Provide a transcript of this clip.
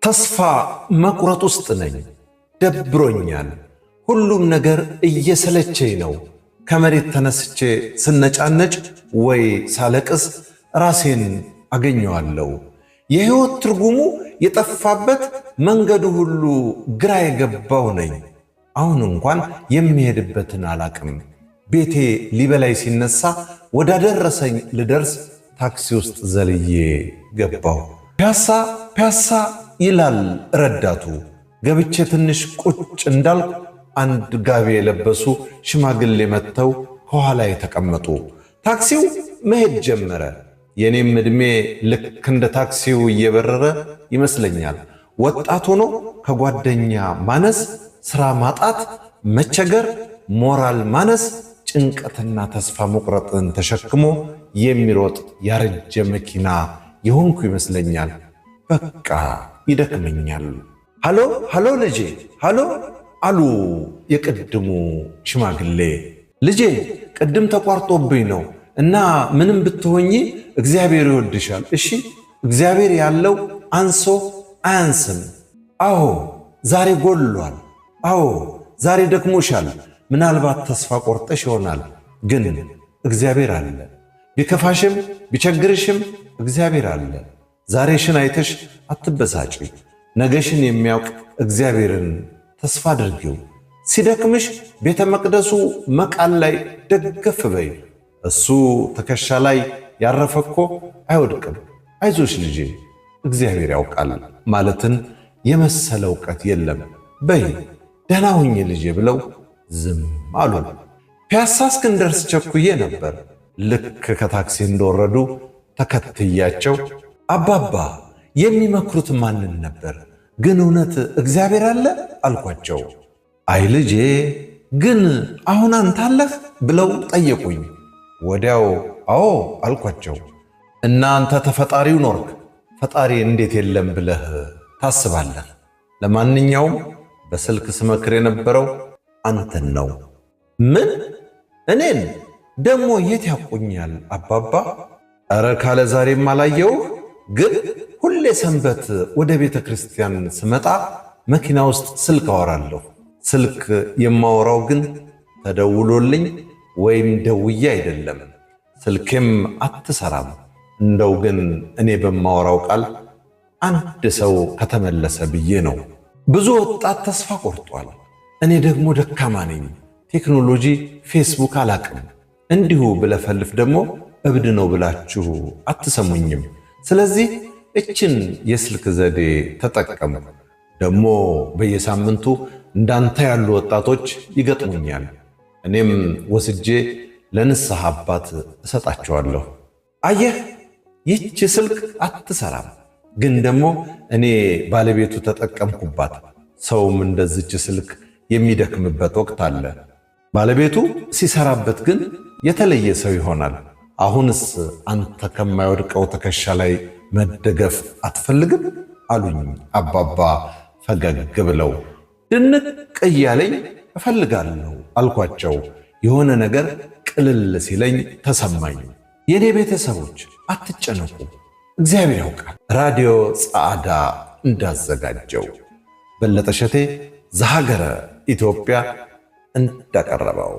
ተስፋ መቁረጥ ውስጥ ነኝ። ደብሮኛል። ሁሉም ነገር እየሰለቸኝ ነው። ከመሬት ተነስቼ ስነጫነጭ ወይ ሳለቅስ ራሴን አገኘዋለሁ። የሕይወት ትርጉሙ የጠፋበት መንገዱ ሁሉ ግራ የገባው ነኝ። አሁን እንኳን የሚሄድበትን አላቅም። ቤቴ ሊበላይ ሲነሳ ወዳደረሰኝ ልደርስ ታክሲ ውስጥ ዘልዬ ገባሁ። ፒያሳ ይላል ረዳቱ። ገብቼ ትንሽ ቁጭ እንዳልኩ አንድ ጋቢ የለበሱ ሽማግሌ መጥተው ከኋላ የተቀመጡ። ታክሲው መሄድ ጀመረ። የኔም ዕድሜ ልክ እንደ ታክሲው እየበረረ ይመስለኛል። ወጣት ሆኖ ከጓደኛ ማነስ፣ ሥራ ማጣት፣ መቸገር፣ ሞራል ማነስ፣ ጭንቀትና ተስፋ መቁረጥን ተሸክሞ የሚሮጥ ያረጀ መኪና የሆንኩ ይመስለኛል። በቃ ይደክመኛል። ሃሎ ልጄ፣ ሃሎ አሉ የቅድሙ ሽማግሌ። ልጄ ቅድም ተቋርጦብኝ ነው እና ምንም ብትሆኚ እግዚአብሔር ይወድሻል። እሺ እግዚአብሔር ያለው አንሶ አያንስም። አዎ ዛሬ ጎሏል። አዎ ዛሬ ደክሞሻል። ምናልባት ተስፋ ቆርጠሽ ይሆናል፣ ግን እግዚአብሔር አለ። ቢከፋሽም ቢቸግርሽም እግዚአብሔር አለ። ዛሬሽን አይተሽ አትበሳጪ። ነገሽን የሚያውቅ እግዚአብሔርን ተስፋ አድርጊው። ሲደክምሽ ቤተ መቅደሱ መቃል ላይ ደገፍ በይ። እሱ ትከሻ ላይ ያረፈኮ አይወድቅም። አይዞሽ ልጄ እግዚአብሔር ያውቃል ማለትን የመሰለ እውቀት የለም። በይ ደህና ሁኚ ልጄ ብለው ዝም አሉ። ፒያሳ እስክንደርስ ቸኩዬ ነበር። ልክ ከታክሲ እንደወረዱ ተከትያቸው አባባ የሚመክሩት ማንን ነበር? ግን እውነት እግዚአብሔር አለ አልኳቸው። አይ ልጄ ግን አሁን አንተ አለህ ብለው ጠየቁኝ። ወዲያው አዎ አልኳቸው። እናንተ ተፈጣሪው ኖርክ፣ ፈጣሪ እንዴት የለም ብለህ ታስባለህ? ለማንኛውም በስልክ ስመክር የነበረው አንተን ነው። ምን? እኔን ደሞ የት ያቆኛል አባባ? ኧረ ካለ ዛሬም አላየውህ። ግን ሁሌ ሰንበት ወደ ቤተ ክርስቲያን ስመጣ መኪና ውስጥ ስልክ አወራለሁ። ስልክ የማወራው ግን ተደውሎልኝ ወይም ደውዬ አይደለም። ስልኬም አትሰራም። እንደው ግን እኔ በማወራው ቃል አንድ ሰው ከተመለሰ ብዬ ነው። ብዙ ወጣት ተስፋ ቆርጧል። እኔ ደግሞ ደካማ ነኝ። ቴክኖሎጂ፣ ፌስቡክ አላቅም። እንዲሁ ብለፈልፍ ደግሞ እብድ ነው ብላችሁ አትሰሙኝም። ስለዚህ እችን የስልክ ዘዴ ተጠቀሙ። ደግሞ በየሳምንቱ እንዳንተ ያሉ ወጣቶች ይገጥሙኛል። እኔም ወስጄ ለንስሐ አባት እሰጣቸዋለሁ። አየህ ይህች ስልክ አትሰራም፣ ግን ደግሞ እኔ ባለቤቱ ተጠቀምኩባት። ሰውም እንደዚች ስልክ የሚደክምበት ወቅት አለ። ባለቤቱ ሲሰራበት ግን የተለየ ሰው ይሆናል። አሁንስ አንተ ከማይወድቀው ትከሻ ላይ መደገፍ አትፈልግም አሉኝ አባባ ፈገግ ብለው። ድንቅ እያለኝ እፈልጋለሁ አልኳቸው። የሆነ ነገር ቅልል ሲለኝ ተሰማኝ። የኔ ቤተሰቦች አትጨነቁ፣ እግዚአብሔር ያውቃል። ራዲዮ ጸዓዳ እንዳዘጋጀው በለጠ ሸቴ ዘሀገረ ኢትዮጵያ እንዳቀረበው